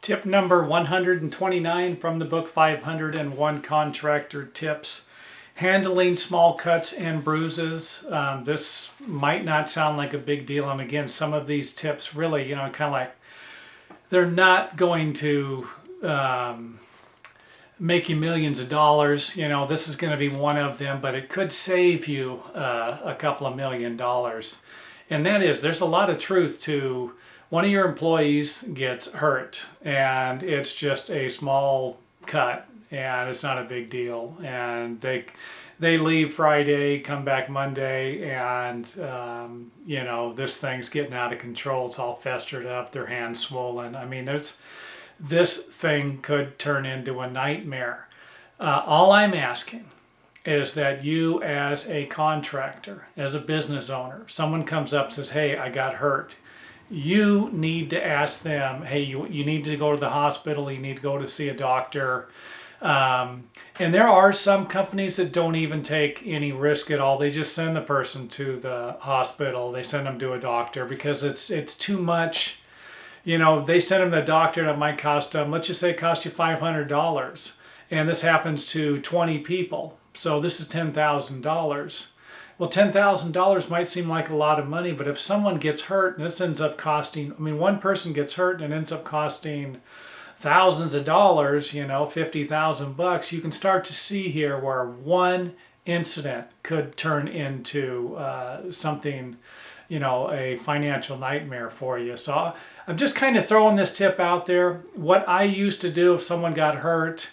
Tip number 129 from the book 501 Contractor Tips. Handling small cuts and bruises. This might not sound like a big deal. And again, some of these tips really, kind of like, they're not going to make you millions of dollars. This is going to be one of them, but it could save you a couple of $1,000,000. And that is, there's a lot of truth to one of your employees gets hurt and it's just a small cut and it's not a big deal, and they leave Friday, come back Monday, and this thing's getting out of control. It's all festered up, their hands swollen. I mean, this thing could turn into a nightmare. All I'm asking is that you, as a contractor, as a business owner, someone comes up and says, hey, I got hurt. You need to ask them, hey, you need to go to the hospital, you need to go to see a doctor. And there are some companies that don't even take any risk at all. They just send the person to the hospital. They send them to a doctor because it's too much. They send them to the doctor and it might cost them, let's just say it cost you $500. And this happens to 20 people. So this is $10,000. Well, $10,000 might seem like a lot of money, but if someone gets hurt and this ends up costing, one person gets hurt and it ends up costing thousands of dollars, $50,000, you can start to see here where one incident could turn into something, a financial nightmare for you. So I'm just kind of throwing this tip out there. What I used to do if someone got hurt,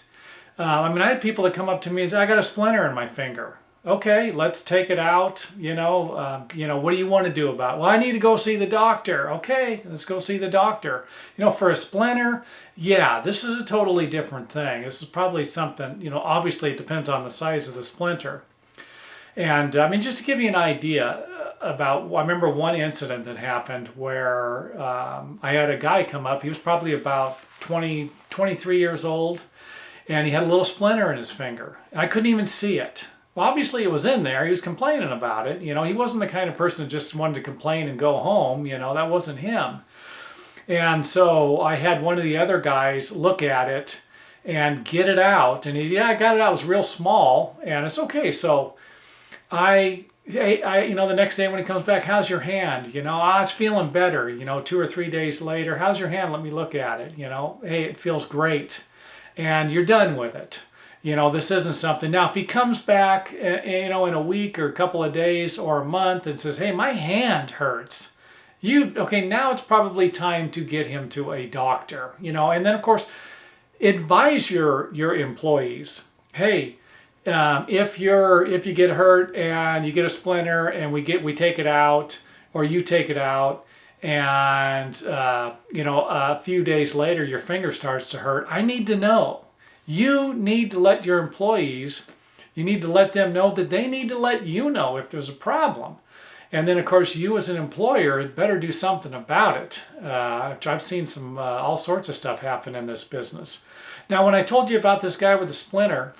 I had people that come up to me and say, I got a splinter in my finger. Okay, let's take it out. What do you want to do about it? Well, I need to go see the doctor. Okay, let's go see the doctor. For a splinter, yeah, this is a totally different thing. This is probably something, obviously it depends on the size of the splinter. And just to give you an idea about, I remember one incident that happened where I had a guy come up. He was probably about 23 years old, and he had a little splinter in his finger. I couldn't even see it. Well, obviously it was in there. He was complaining about it. He wasn't the kind of person that just wanted to complain and go home. That wasn't him. And so I had one of the other guys look at it and get it out. And I got it out. It was real small, and it's okay. So I the next day when he comes back, how's your hand? It's feeling better. 2 or 3 days later, how's your hand? Let me look at it. Hey, it feels great, and you're done with it. This isn't something. Now, if he comes back, in a week or a couple of days or a month and says, hey, my hand hurts. Now it's probably time to get him to a doctor, and then of course, advise your employees, hey, if you get hurt and you get a splinter and we take it out, or you take it out, and, a few days later, your finger starts to hurt, I need to know. You need to let your employees, you need to let them know that they need to let you know if there's a problem. And then, of course, you as an employer had better do something about it. I've seen some all sorts of stuff happen in this business. Now, when I told you about this guy with the splinter,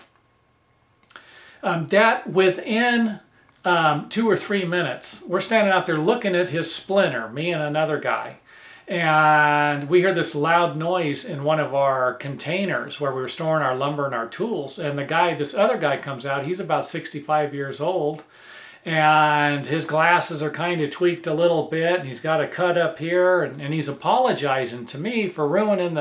that within 2 or 3 minutes, we're standing out there looking at his splinter, me and another guy. And we heard this loud noise in one of our containers where we were storing our lumber and our tools. And this other guy comes out. He's about 65 years old. And his glasses are kind of tweaked a little bit. And he's got a cut up here. And he's apologizing to me for ruining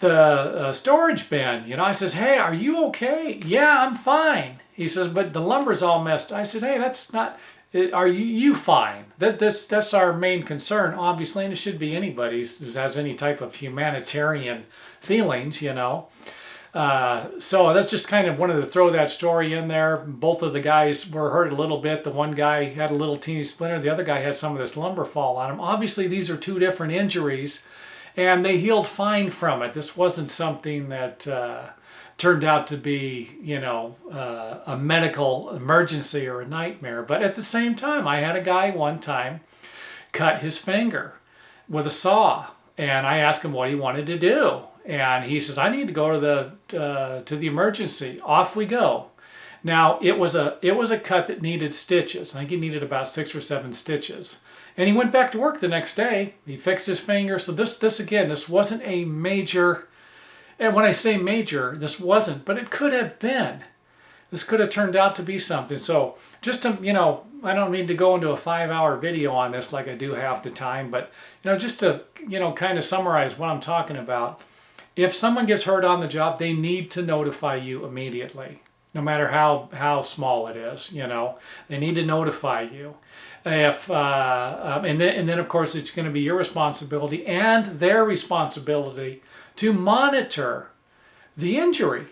the storage bin. I says, hey, are you okay? Yeah, I'm fine. He says, but the lumber's all messed. I said, hey, that's not... Are you fine? That's our main concern, obviously, and it should be anybody's who has any type of humanitarian feelings, So that's just kind of wanted to throw that story in there. Both of the guys were hurt a little bit. The one guy had a little teeny splinter. The other guy had some of this lumber fall on him. Obviously, these are two different injuries, and they healed fine from it. This wasn't something that... turned out to be, a medical emergency or a nightmare. But at the same time, I had a guy one time cut his finger with a saw, and I asked him what he wanted to do, and he says, I need to go to the emergency. Off we go. Now it was a cut that needed stitches. I think he needed about 6 or 7 stitches. And he went back to work the next day. He fixed his finger. So this again, this wasn't a major, and when I say major, this wasn't, but it could have been. This could have turned out to be something. So just to, I don't need to go into a 5-hour video on this like I do half the time, but, just to, kind of summarize what I'm talking about. If someone gets hurt on the job, they need to notify you immediately, no matter how small it is, They need to notify you. If and then of course it's going to be your responsibility and their responsibility to monitor the injury,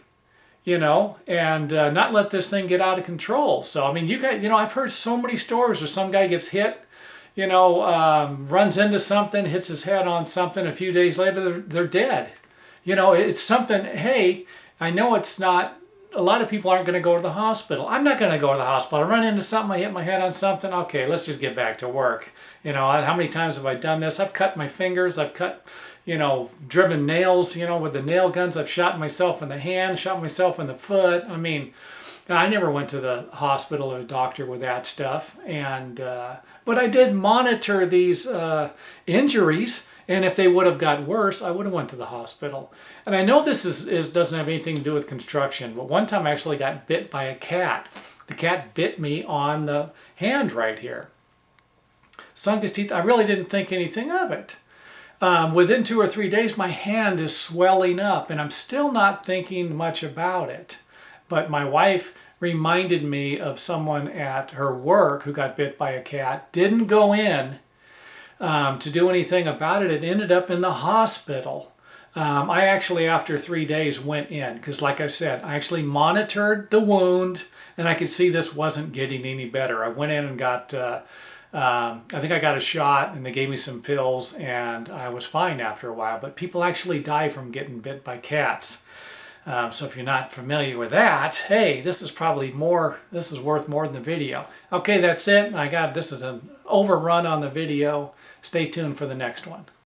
and not let this thing get out of control. So I mean, you guys, I've heard so many stories where some guy gets hit, runs into something, hits his head on something. A few days later, they're dead. It's something. Hey, I know it's not. A lot of people aren't going to go to the hospital. I'm not going to go to the hospital. I run into something, I hit my head on something. Okay, let's just get back to work. How many times have I done this? I've cut my fingers. I've cut, driven nails, with the nail guns. I've shot myself in the hand, shot myself in the foot. I mean, I never went to the hospital or the doctor with that stuff. And but I did monitor these injuries. And if they would have got worse, I would have went to the hospital. And I know this doesn't have anything to do with construction, but one time I actually got bit by a cat. The cat bit me on the hand right here. Sunk his teeth. I really didn't think anything of it. Within 2 or 3 days, my hand is swelling up, and I'm still not thinking much about it. But my wife reminded me of someone at her work who got bit by a cat, didn't go in to do anything about it. It ended up in the hospital. I actually, after 3 days, went in because, like I said, I actually monitored the wound and I could see this wasn't getting any better. I went in and got, I think I got a shot and they gave me some pills and I was fine after a while. But people actually die from getting bit by cats. So if you're not familiar with that, hey, this is worth more than the video. Okay, that's it. This is an overrun on the video. Stay tuned for the next one.